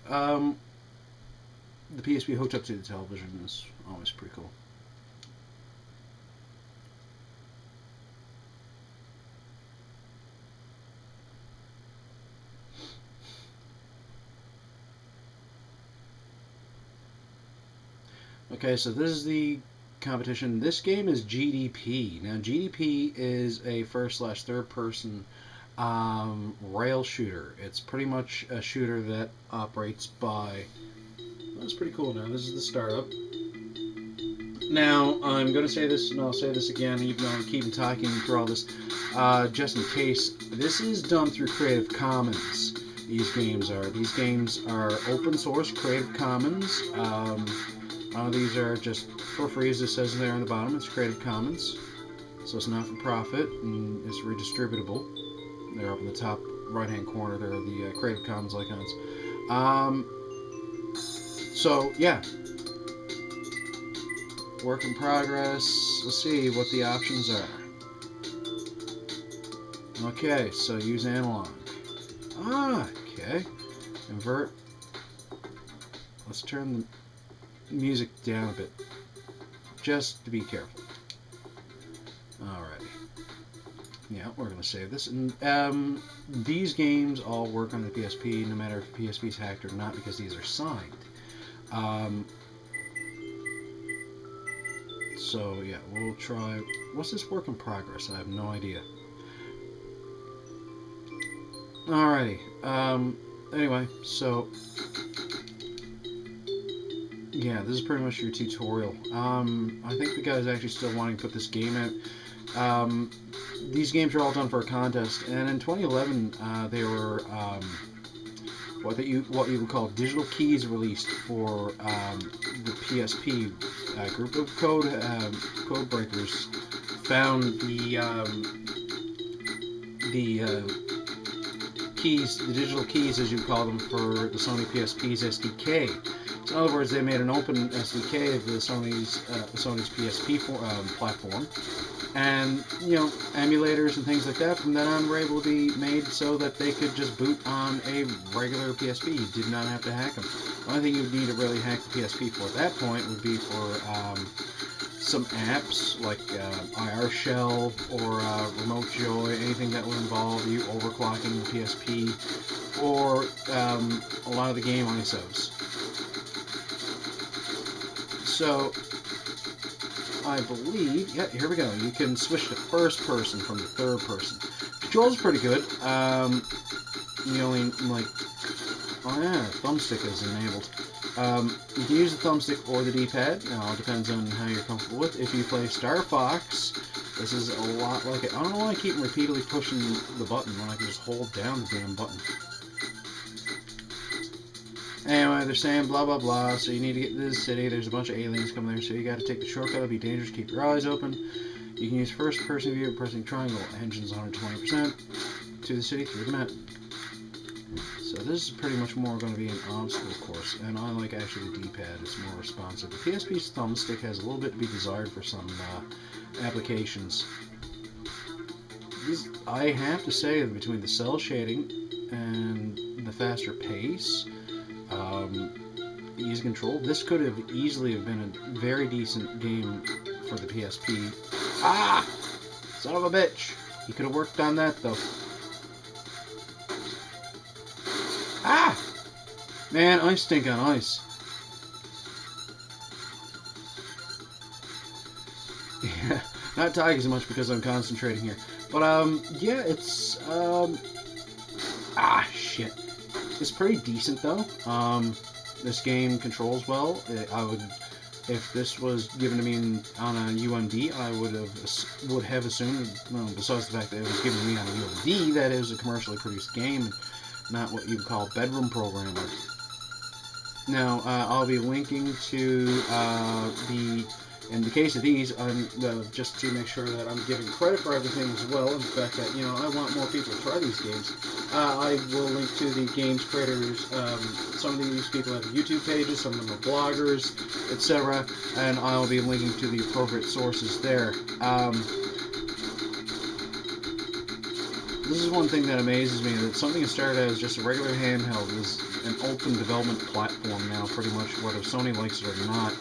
the PSP hooked up to the television is always pretty cool. Okay, so this is the competition. This game is G.D.P. Now, G.D.P. is a first/third person rail shooter. It's pretty much a shooter that operates by. That's pretty cool. Now, this is the startup. Now, I'm going to say this, and I'll say this again, even though I'm keeping talking through all this, just in case. This is done through Creative Commons. These games are. These games are open source, Creative Commons. These are just for free, as it says there on the bottom. It's Creative Commons, so it's not for profit, and it's redistributable. They're up in the top right-hand corner. There are the Creative Commons icons. So yeah, work in progress. Let's see what the options are. Okay, so use analog. Okay. Invert. Let's turn the music down a bit, just to be careful. Alrighty. Yeah, we're going to save this. And these games all work on the PSP, no matter if the PSP is hacked or not, because these are signed. So yeah, we'll try. What's this work in progress? I have no idea. Alrighty. Anyway, so yeah, this is pretty much your tutorial. I think the guy's actually still wanting to put this game out. These games are all done for a contest, and in 2011, they were what you would call digital keys released for the PSP. A group of code breakers found keys, the digital keys as you call them, for the Sony PSP's SDK. So in other words, they made an open SDK of the Sony's PSP platform, and emulators and things like that from then on were able to be made so that they could just boot on a regular PSP. You did not have to hack them. The only thing you would need to really hack the PSP for at that point would be for some apps like IR Shell or Remote Joy, anything that would involve you overclocking the PSP, or a lot of the game ISOs. So I believe, yeah, here we go. You can switch to first person from the third person. Controls are pretty good. You only oh yeah, thumbstick is enabled. You can use the thumbstick or the D-pad. Now, it depends on how you're comfortable with. If you play StarFox, this is a lot like it. I don't know why I keep repeatedly pushing the button when I can just hold down the damn button. Anyway, they're saying blah blah blah, so you need to get to this city. There's a bunch of aliens coming there, so you gotta take the shortcut. It'll be dangerous. Keep your eyes open. You can use first person view pressing triangle. Engine's 120%. To the city through the map. So this is pretty much more going to be an obstacle course, and I like actually the D-pad. It's more responsive. The PSP's thumbstick has a little bit to be desired for some applications. I have to say that between the cell shading and the faster pace, easy control, this could have easily have been a very decent game for the PSP. Ah! Son of a bitch! You could have worked on that though. Ah! Man, I stink on ice. Yeah, not talking as much because I'm concentrating here. But, yeah, it's, shit. It's pretty decent, though. This game controls well. I would, if this was given to me on a UMD, I would have assumed, well, besides the fact that it was given to me on a UMD, that it was a commercially produced game, and not what you'd call bedroom programmer. Now, I'll be linking to in the case of these, just to make sure that I'm giving credit for everything as well, and the fact that, I want more people to try these games. I will link to the games creators. Some of these people have YouTube pages, some of them are bloggers, etc., and I'll be linking to the appropriate sources there. this is one thing that amazes me, that something that started out as just a regular handheld is an open development platform now, pretty much, whether Sony likes it or not.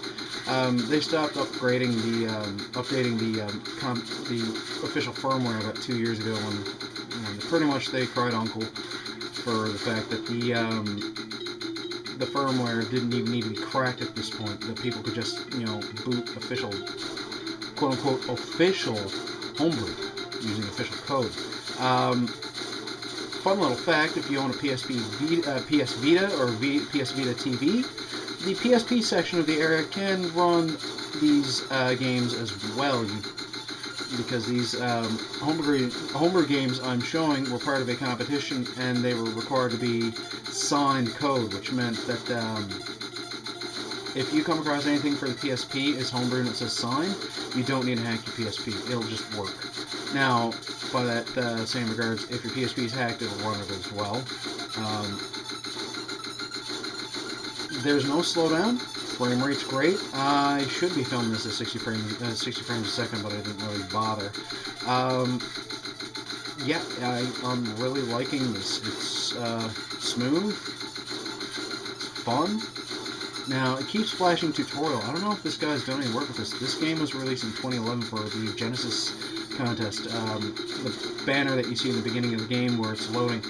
They stopped updating the official firmware about 2 years ago when pretty much they cried uncle for the fact that the firmware didn't even need to be cracked at this point, that people could just, boot official, quote-unquote, official homebrew using official code. Fun little fact, if you own a PS Vita or PS Vita TV, the PSP section of the area can run these games as well, because these homebrew games I'm showing were part of a competition, and they were required to be signed code, which meant that if you come across anything for the PSP as homebrew and it says signed, you don't need to hack your PSP. It'll just work. Now, by that same regards, if your PSP is hacked, it'll run it as well. There's no slowdown. Frame rate's great. I should be filming this at 60 frames a second, but I didn't really bother. Yeah, I'm really liking this. It's smooth. It's fun. Now, it keeps flashing tutorial. I don't know if this guy's done any work with this. This game was released in 2011 for the Genesis contest. The banner that you see in the beginning of the game where it's loading.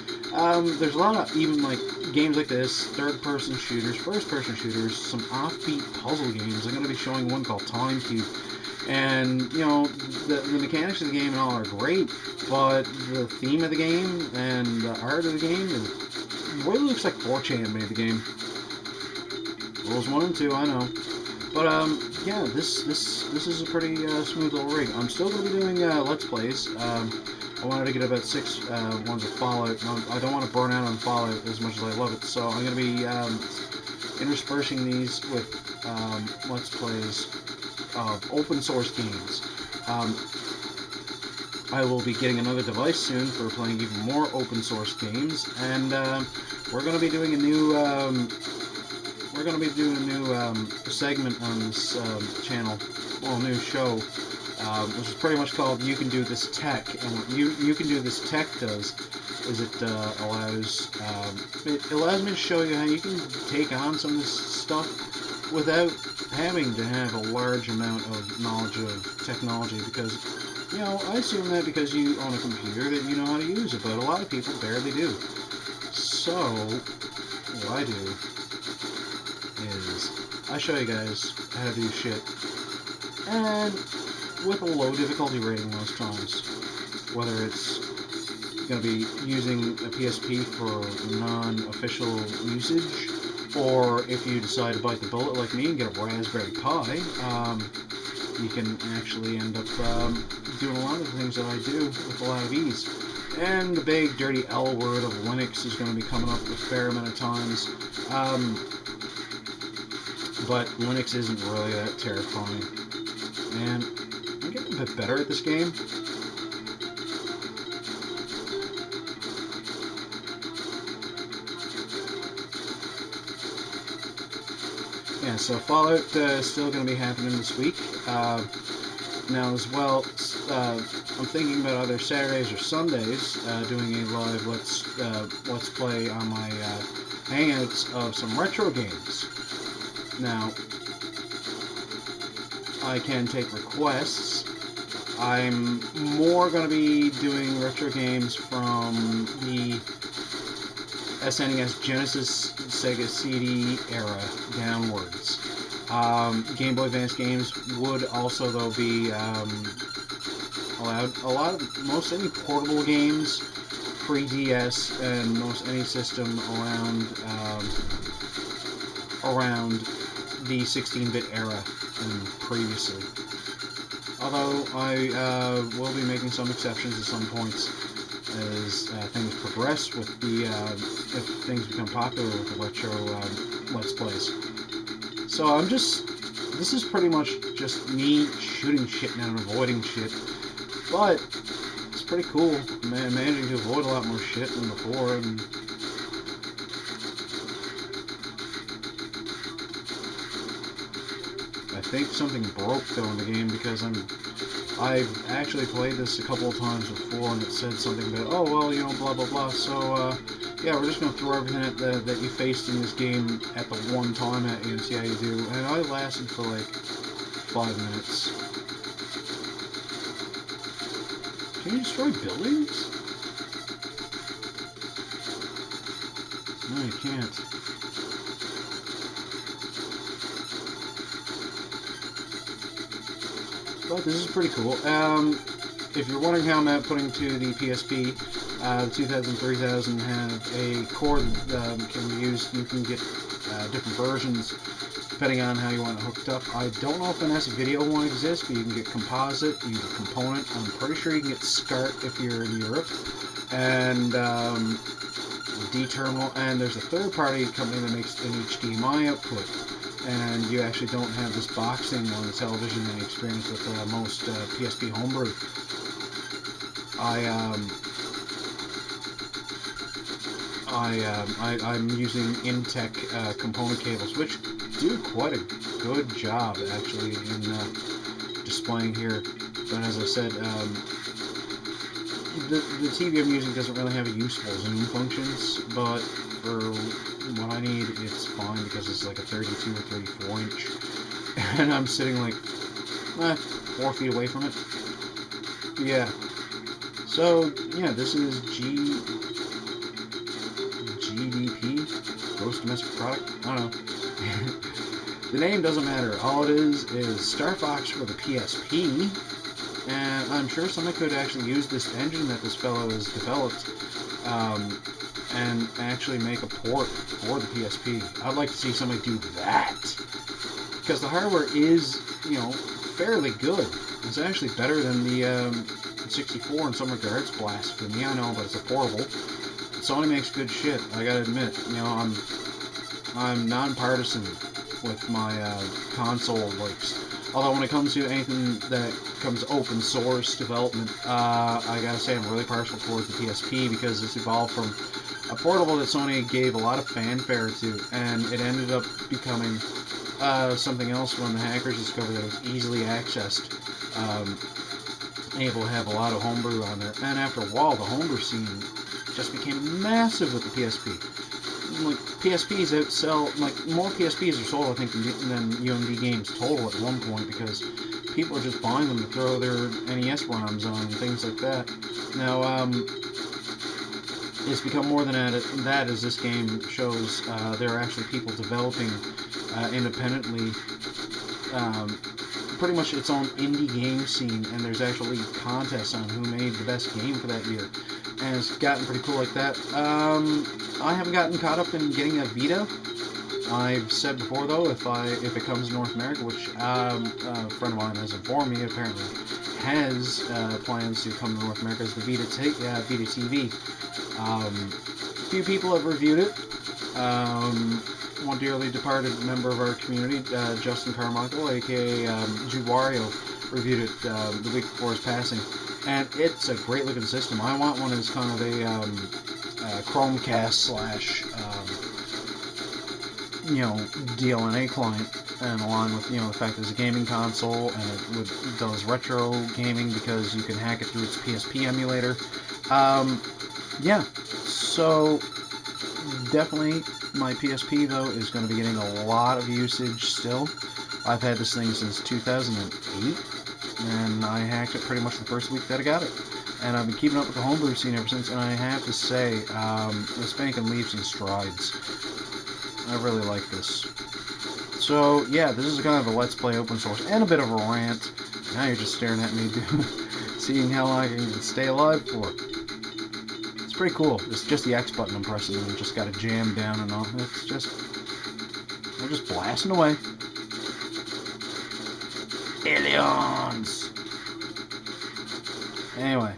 There's a lot of, even like games like this, third-person shooters, first-person shooters, some offbeat puzzle games. I'm going to be showing one called Time Cube. And, the mechanics of the game and all are great, but the theme of the game and the art of the game really looks like 4chan made the game. Rules 1 and 2, I know. But, yeah, this is a pretty smooth little rig. I'm still going to be doing Let's Plays. I wanted to get about 6 ones of Fallout. I don't want to burn out on Fallout as much as I love it, so I'm going to be interspersing these with Let's Plays of open source games. I will be getting another device soon for playing even more open source games, and we're going to be doing a new segment on this channel, well, a new show, which is pretty much called You Can Do This Tech. And what You Can Do This Tech does is it allows me to show you how you can take on some of this stuff without having to have a large amount of knowledge of technology, because, I assume that because you own a computer that you know how to use it, but a lot of people barely do. So, what I do is I show you guys how to do shit, and with a low difficulty rating most times, whether it's going to be using a PSP for non-official usage, or if you decide to bite the bullet like me and get a Raspberry Pi, you can actually end up doing a lot of the things that I do with a lot of ease. And the big dirty L word of Linux is going to be coming up a fair amount of times. But Linux isn't really that terrifying. And I'm getting a bit better at this game. Yeah, so Fallout is still going to be happening this week. Now as well, I'm thinking about either Saturdays or Sundays doing a live let's play on my Hangouts of some retro games. Now, I can take requests. I'm more going to be doing retro games from the SNES, Genesis, Sega CD era downwards. Game Boy Advance games would also, though, be allowed. Most any portable games, pre-DS, and most any system around the 16-bit era and previously. Although I will be making some exceptions at some points as things progress with the if things become popular with the retro Let's Plays. So this is pretty much just me shooting shit and avoiding shit, but it's pretty cool managing to avoid a lot more shit than before. And I think something broke though in the game, because I'm I've actually played this a couple of times before, and it said something about, oh, well, you know, blah, blah, blah, so, yeah, we're just going to throw everything that you faced in this game at the one time at you and see how you do. And I lasted for, like, 5 minutes. Can you destroy buildings? No, you can't. But this is pretty cool. If you're wondering how I'm putting to the PSP, 2000, 3000 have a cord that can be used. You can get different versions depending on how you want it hooked up. I don't know if an video one exists, but you can get composite, you can get component. I'm pretty sure you can get SCART if you're in Europe, and D-terminal. And there's a third-party company that makes an HDMI output. And you actually don't have this boxing on the television that you experience with most PSP homebrew. I'm using Intech component cables, which do quite a good job actually in displaying here. But as I said, the TV I'm using doesn't really have a useful zoom functions, but for what I need, it's fine because it's like a 32 or 34 inch, and I'm sitting like 4 feet away from it. Yeah. So yeah, this is G.D.P, gross domestic product. I don't know. The name doesn't matter. All it is StarFox for the PSP, and I'm sure somebody could actually use this engine that this fellow has developed. And actually make a port for the PSP. I'd like to see somebody do that, because the hardware is, you know, fairly good. It's actually better than the 64 in some regards. Blasphemy, I know, but it's a portable. Sony makes good shit. I gotta admit, you know, I'm nonpartisan with my console works. Although when it comes to anything that comes open source development, I gotta say I'm really partial towards the PSP because it's evolved from a portable that Sony gave a lot of fanfare to, and it ended up becoming something else when the hackers discovered that it was easily accessed, able to have a lot of homebrew on there. And after a while, the homebrew scene just became massive with the PSP. Like, PSPs outsell, like, more PSPs are sold, I think, than UMD games total at one point, because people are just buying them to throw their NES ROMs on and things like that. Now, it's become more than that, as this game shows. There are actually people developing independently pretty much its own indie game scene, and there's actually contests on who made the best game for that year, and it's gotten pretty cool like that. I haven't gotten caught up in getting a Vita. I've said before, though, if it comes to North America, which a friend of mine has informed me apparently has plans to come to North America, is the Vita TV. A few people have reviewed it. One dearly departed member of our community, Justin Carmichael, aka Juwario, reviewed it the week before his passing, and it's a great looking system. I want one as kind of a Chromecast slash you know, DLNA client, and along with, you know, the fact that it's a gaming console and it does retro gaming because you can hack it through its PSP emulator. Yeah, so definitely my PSP, though, is going to be getting a lot of usage still. I've had this thing since 2008, and I hacked it pretty much the first week that I got it. And I've been keeping up with the homebrew scene ever since, and I have to say, this bank and leaps in strides. I really like this. So, yeah, this is kind of a Let's Play open source, and a bit of a rant. Now you're just staring at me, seeing how long I can stay alive for. It's pretty cool. It's just the X button I'm pressing, and just got to jam down and all. It's just... I'm just blasting away. Aliens! Anyway.